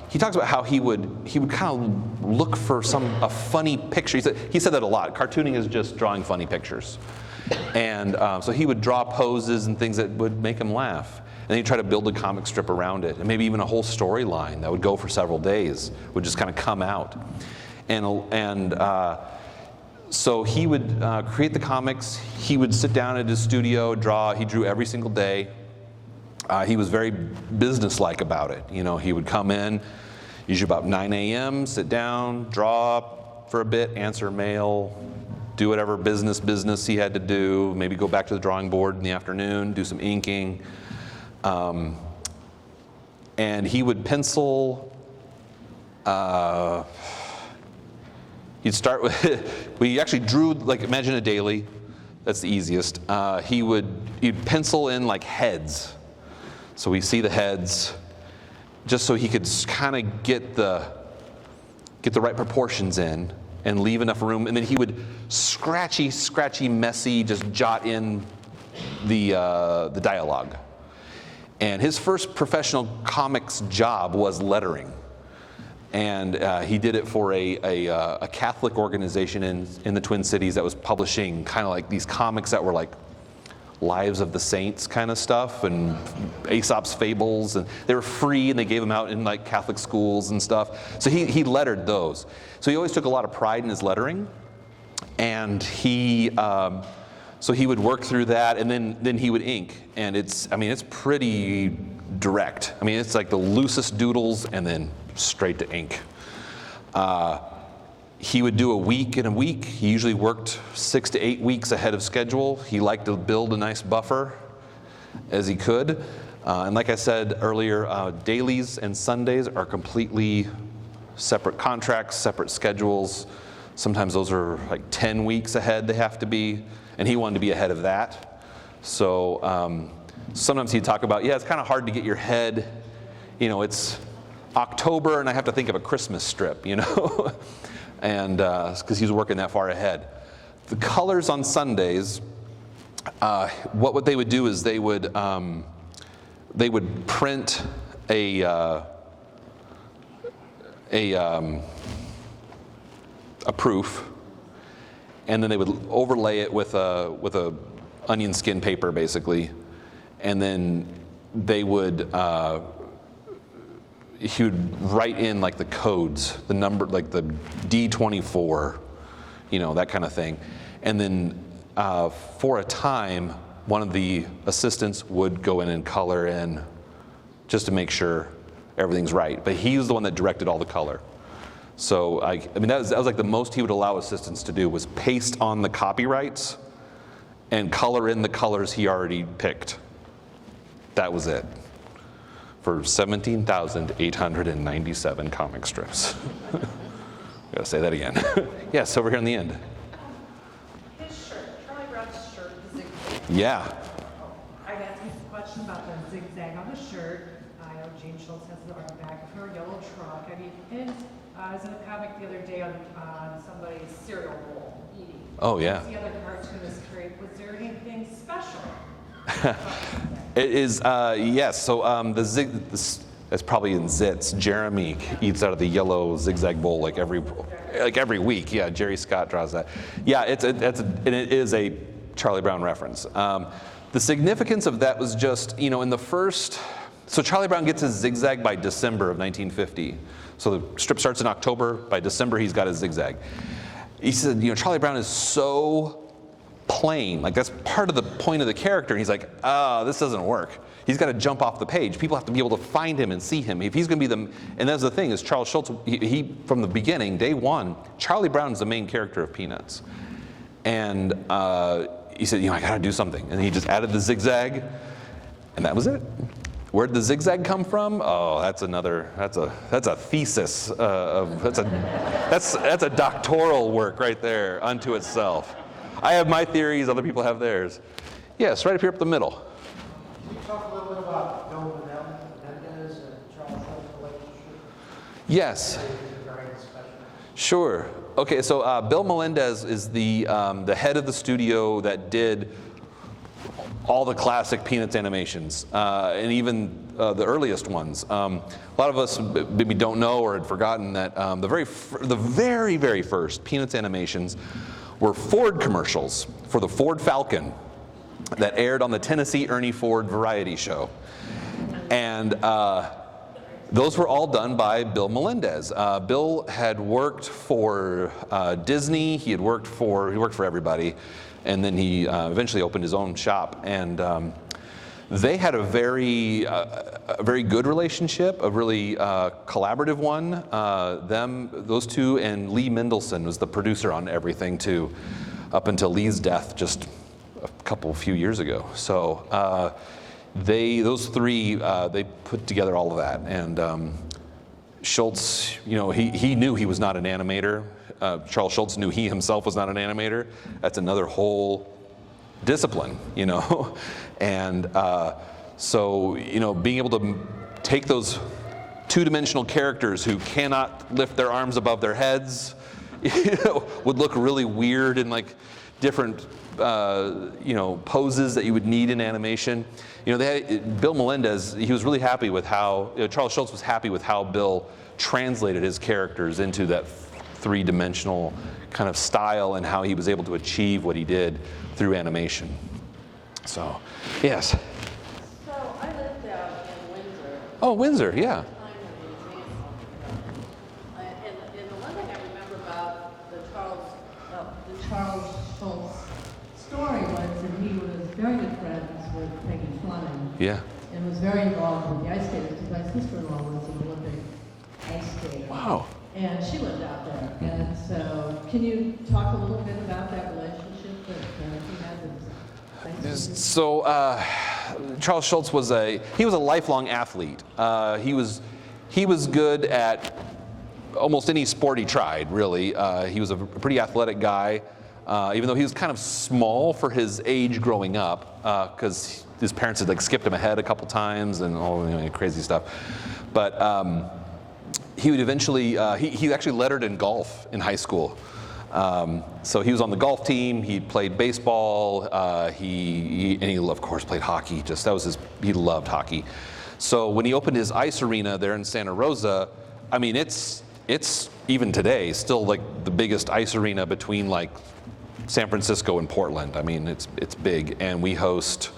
he talks about how he would kind of look for a funny picture. He said that a lot. Cartooning is just drawing funny pictures. And so he would draw poses and things that would make him laugh. And then he'd try to build a comic strip around it. And maybe even a whole storyline that would go for several days would just kind of come out. And so he would create the comics. He would sit down at his studio, draw. He drew every single day. He was very businesslike about it. He would come in, usually about 9 a.m., sit down, draw for a bit, answer mail, do whatever business he had to do, maybe go back to the drawing board in the afternoon, do some inking. And he would pencil. He'd start with, we actually drew, like, imagine a daily. That's the easiest. He'd pencil in like heads. So we see the heads, just so he could kind of get the right proportions in and leave enough room. And then he would scratchy, messy, just jot in the dialogue. And his first professional comics job was lettering. And he did it for a Catholic organization in the Twin Cities that was publishing kind of like these comics that were like Lives of the Saints kind of stuff and Aesop's Fables, and they were free and they gave them out in like Catholic schools and stuff. So he lettered those. So he always took a lot of pride in his lettering, and so he would work through that, and then he would ink, and it's pretty direct. It's like the loosest doodles and then straight to ink. He would do a week in a week. He usually worked 6 to 8 weeks ahead of schedule. He liked to build a nice buffer as he could. And like I said earlier, dailies and Sundays are completely separate contracts, separate schedules. Sometimes those are like 10 weeks ahead they have to be, and he wanted to be ahead of that. So sometimes he'd talk about, it's kind of hard to get your head, it's October and I have to think of a Christmas strip, and because he was working that far ahead. The colors on Sundays, what they would do is they would print a proof, and then they would overlay it with a onion skin paper basically, and then they would. He would write in like the codes, the number, like the D24, that kind of thing. And then for a time, one of the assistants would go in and color in just to make sure everything's right. But he was the one that directed all the color. So I mean, that was like the most he would allow assistants to do was paste on the copyrights and color in the colors he already picked. That was it. For 17,897 comic strips. Gotta say that again. Yes, over here in the end. His shirt, Charlie Brown's shirt, the Zig Zag. Yeah. I got a question about the Zig Zag on the shirt. I know Jane Schultz has it on the back of her yellow truck. I mean, and I was in a comic the other day on somebody's cereal bowl eating. Oh, yeah. The other cartoonist create. Was there anything special? It is, yes. So the Zig, that's probably in Zits. Jeremy eats out of the yellow zigzag bowl like every week. Yeah, Jerry Scott draws that. Yeah, and it is a Charlie Brown reference. The significance of that was just, in the first, so Charlie Brown gets his zigzag by December of 1950. So the strip starts in October. By December, he's got his zigzag. He said, Charlie Brown is so plain, like that's part of the point of the character. And he's like, this doesn't work. He's got to jump off the page. People have to be able to find him and see him. If he's going to be and that's the thing is Charles Schultz, he from the beginning, day one, Charlie Brown's the main character of Peanuts. And he said, I got to do something. And he just added the zigzag, and that was it. Where did the zigzag come from? Oh, that's a thesis. That's a doctoral work right there unto itself. I have my theories, other people have theirs. Yes, right up here up the middle. Can you talk a little bit about Bill Melendez and Charles Schultz relationship? Yes. Sure. Okay, so Bill Melendez is the head of the studio that did all the classic Peanuts animations, and even the earliest ones. A lot of us maybe don't know or had forgotten that the very, very first Peanuts animations were Ford commercials for the Ford Falcon that aired on the Tennessee Ernie Ford variety show. And those were all done by Bill Melendez. Bill had worked for Disney. He worked for everybody. And then he eventually opened his own shop. And they had a very good relationship, a really collaborative one. Those two, and Lee Mendelson was the producer on everything too, up until Lee's death just a few years ago. So those three, they put together all of that. And Schultz, he knew he was not an animator. Charles Schultz knew he himself was not an animator. That's another whole discipline, And so, being able to take those two-dimensional characters who cannot lift their arms above their heads, would look really weird in like different, poses that you would need in animation. Bill Melendez, he was really happy with how, Charles Schultz was happy with how Bill translated his characters into that three-dimensional kind of style and how he was able to achieve what he did through animation. So, yes. So I lived out in Windsor. Oh, Windsor, yeah. And the one thing I remember about the Charles Schultz story was that he was very good friends with Peggy Fleming. Yeah. And was very involved with the ice skaters because my sister-in-law was an Olympic ice skater. Wow. And she lived out there. And so, can you talk a little bit about that relationship that he had with ice skaters? So Charles Schultz was a lifelong athlete. He was good at almost any sport he tried, really. He was a pretty athletic guy, even though he was kind of small for his age growing up, because his parents had skipped him ahead a couple times and all crazy stuff. But he would eventually, he actually lettered in golf in high school. So he was on the golf team. He played baseball. He of course played hockey. He loved hockey. So when he opened his ice arena there in Santa Rosa, I mean it's even today still the biggest ice arena between San Francisco and Portland. I mean it's big, and we host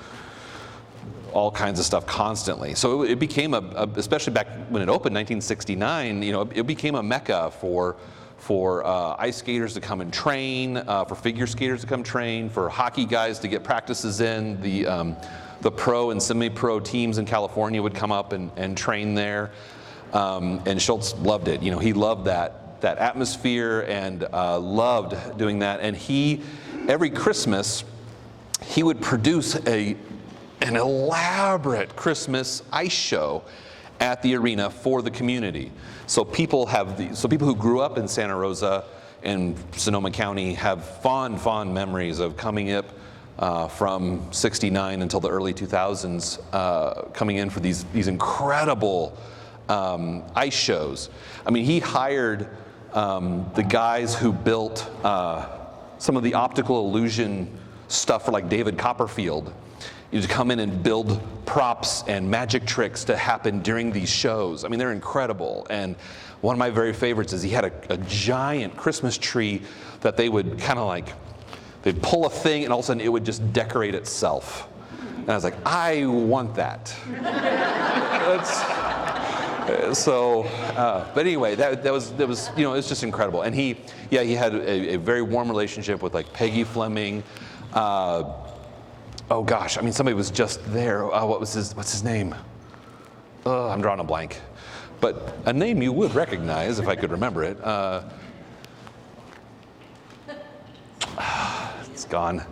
all kinds of stuff constantly. So it became especially back when it opened, 1969. It became a mecca for for ice skaters to come and train, for figure skaters to come train, for hockey guys to get practices in. The pro and semi-pro teams in California would come up and train there. And Schultz loved it. You know, he loved that atmosphere and loved doing that. And every Christmas, he would produce an elaborate Christmas ice show at the arena for the community. So people who grew up in Santa Rosa and Sonoma County have fond memories of coming up from '69 until the early 2000s, coming in for these incredible ice shows. I mean, he hired the guys who built some of the optical illusion stuff for like David Copperfield, to come in and build props and magic tricks to happen during these shows. I mean, they're incredible. And one of my very favorites is he had a giant Christmas tree that they would kind of like, they'd pull a thing and all of a sudden it would just decorate itself. And I was like, I want that. But anyway, that was you know, it was just incredible. And he had a very warm relationship with like Peggy Fleming. Oh gosh, I mean, somebody was just there. What's his name? I'm drawing a blank. But a name you would recognize if I could remember it. It's gone.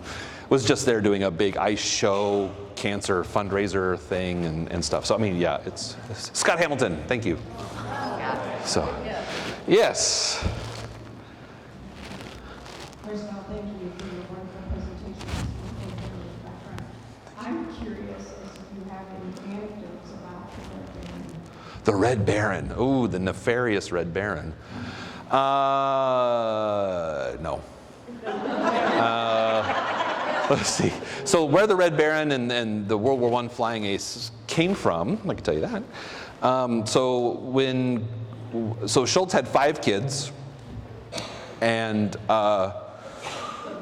Was just there doing a big ice show, cancer fundraiser thing and stuff. So I mean, yeah, it's Scott Hamilton. Thank you. So, yes. First of all, thank you for your wonderful presentation and for your background. I'm curious as if you have any anecdotes about the Red Baron. The Red Baron. Ooh, the nefarious Red Baron. No. Let's see. So where the Red Baron and the World War I Flying Ace came from, I can tell you that. So Schultz had 5 kids, and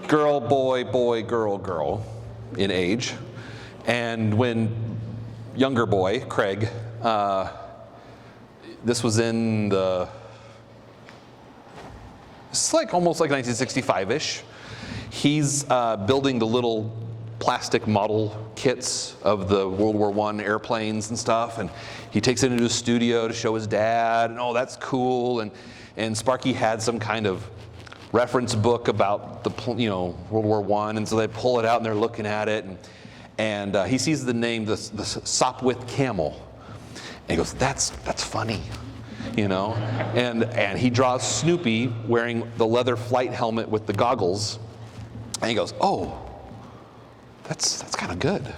girl, boy, boy, girl, girl in age. And when younger boy, Craig, this was in it's like almost like 1965-ish. He's building the little plastic model kits of the World War I airplanes and stuff, and he takes it into his studio to show his dad, and oh, that's cool. And Sparky had some kind of reference book about the World War I, and so they pull it out and they're looking at it, and he sees the name, the Sopwith Camel, and he goes, that's funny. And he draws Snoopy wearing the leather flight helmet with the goggles, and he goes, oh, that's kind of good.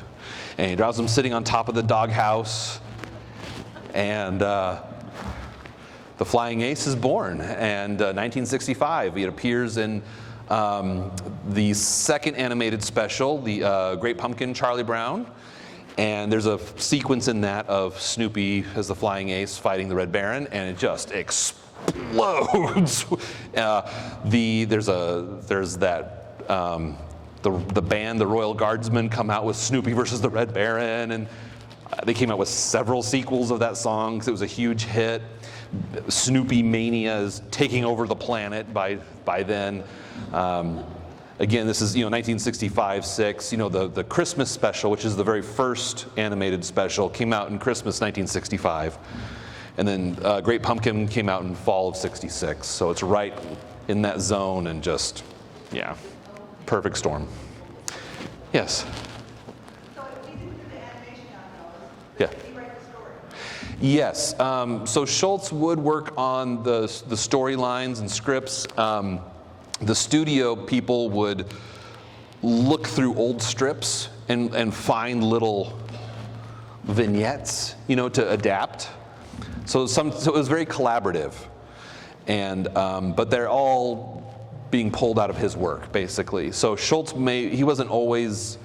And he draws him sitting on top of the doghouse, and the Flying Ace is born. And 1965, it appears in the second animated special, the Great Pumpkin, Charlie Brown. And there's a sequence in that of Snoopy as the Flying Ace fighting the Red Baron, and it just explodes. There's that the band, the Royal Guardsmen, come out with Snoopy versus the Red Baron, and they came out with several sequels of that song because it was a huge hit. Snoopy Mania is taking over the planet by then. Again, this is 1965-6. The Christmas special, which is the very first animated special, came out in Christmas 1965, and then Great Pumpkin came out in fall of '66. So it's right in that zone, and just perfect storm. Yes. So if he didn't do the animation on those, Yeah. did he write the story? Yes. So Schultz would work on the storylines and scripts. The studio people would look through old strips and find little vignettes, to adapt. So it was very collaborative, and but they're all being pulled out of his work, basically. So Schultz he wasn't always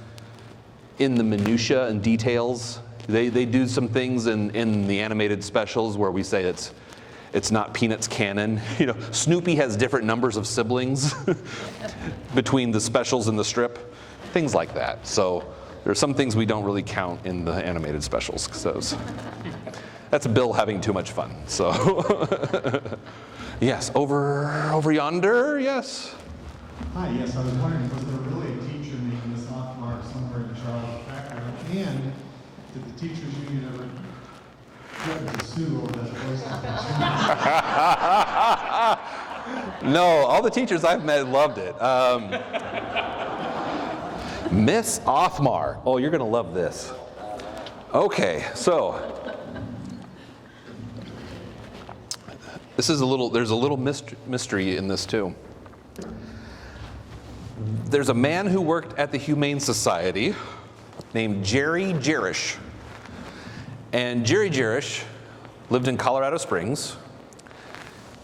in the minutia and details. They do some things in the animated specials where we say it's not Peanuts canon. Snoopy has different numbers of siblings between the specials and the strip, things like that. So there's some things we don't really count in the animated specials. So that's Bill having too much fun. So Yes, over yonder, yes. Hi, yes, I was wondering, was there really a teacher named Miss Offmar somewhere in Charles' background? And did the teachers union ever threaten to sue over that voice? No, all the teachers I've met loved it. Miss Offmar. Oh, you're going to love this. Okay, so there's a little mystery in this too. There's a man who worked at the Humane Society named Jerry Jerish. And Jerry Jerish lived in Colorado Springs,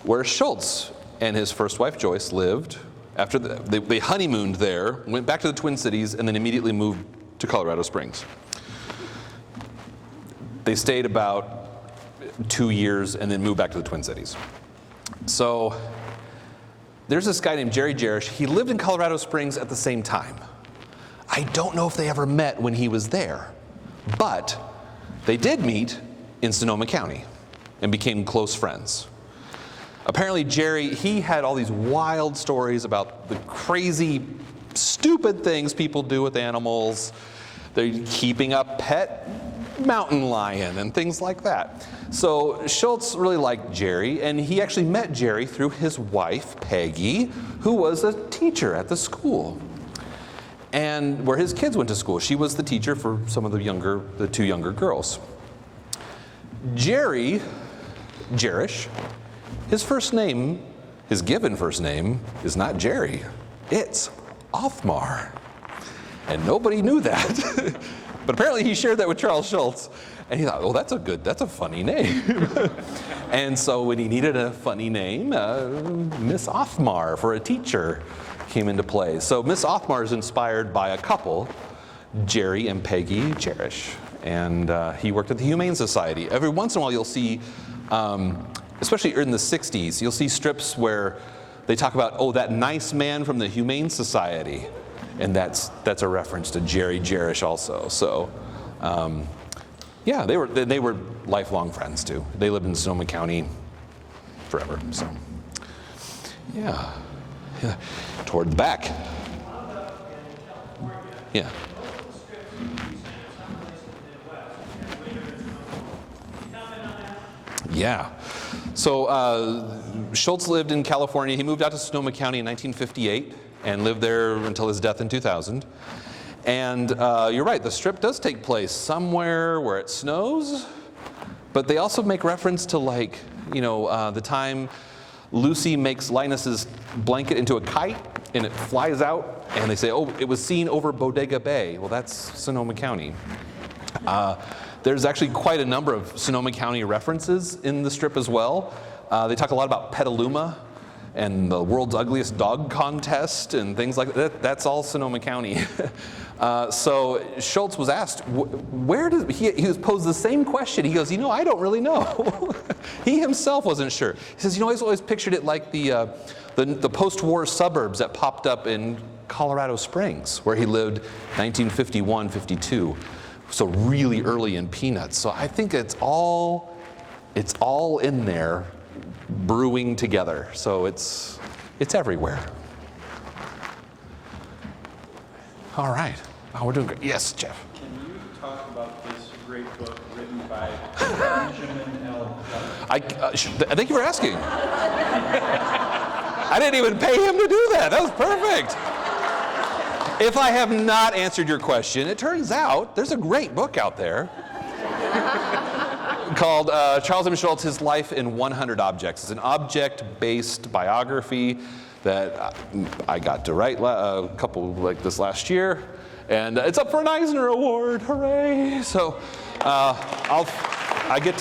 where Schultz and his first wife Joyce lived. After they honeymooned there, went back to the Twin Cities, and then immediately moved to Colorado Springs. They stayed about 2 years and then moved back to the Twin Cities. So there's this guy named Jerry Jerish. He lived in Colorado Springs at the same time. I don't know if they ever met when he was there, but they did meet in Sonoma County and became close friends. Apparently Jerry, he had all these wild stories about the crazy, stupid things people do with animals. They're keeping a pet mountain lion and things like that. So Schultz really liked Jerry, and he actually met Jerry through his wife, Peggy, who was a teacher at the school, and where his kids went to school. She was the teacher for some of the two younger girls. Jerry Jerish, his first name, his given first name, is not Jerry. It's Offmar. And nobody knew that. But apparently he shared that with Charles Schultz. And he thought, oh, that's a funny name. And so when he needed a funny name, Miss Offmar for a teacher came into play. So Miss Offmar is inspired by a couple, Jerry and Peggy Jerish. And he worked at the Humane Society. Every once in a while you'll see, especially in the 60s, you'll see strips where they talk about, oh, that nice man from the Humane Society. And that's a reference to Jerry Jerish also. So, yeah, they were lifelong friends too. They lived in Sonoma County forever. So, yeah. Toward the back. Yeah. Yeah. So Schultz lived in California. He moved out to Sonoma County in 1958 and lived there until his death in 2000. And you're right, the strip does take place somewhere where it snows, but they also make reference to, like, the time Lucy makes Linus's blanket into a kite and it flies out, and they say, oh, it was seen over Bodega Bay. Well, that's Sonoma County. There's actually quite a number of Sonoma County references in the strip as well. They talk a lot about Petaluma and the world's ugliest dog contest and things like that. That's all Sonoma County. So Schultz was asked, he was posed the same question. He goes, I don't really know. He himself wasn't sure. He says, I always pictured it like the post-war suburbs that popped up in Colorado Springs, where he lived 1951, 52. So really early in Peanuts. So I think it's all in there, brewing together. So it's everywhere. All right. Oh, we're doing great. Yes, Jeff. Can you talk about this great book written by Benjamin L. Thank you for asking. I didn't even pay him to do that. That was perfect. If I have not answered your question, it turns out there's a great book out there called Charles M. Schultz, His Life in 100 Objects. It's an object-based biography that I got to write a couple like this last year. And it's up for an Eisner Award, hooray! So I get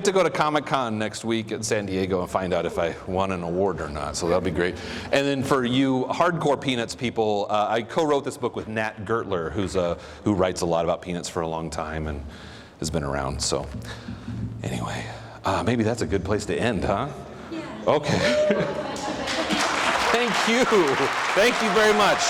to go to Comic-Con next week in San Diego and find out if I won an award or not, so that'll be great. And then for you hardcore Peanuts people, I co-wrote this book with Nat Gertler, who writes a lot about Peanuts for a long time and has been around. So anyway, maybe that's a good place to end, huh? Yeah. Okay. Thank you. Thank you very much.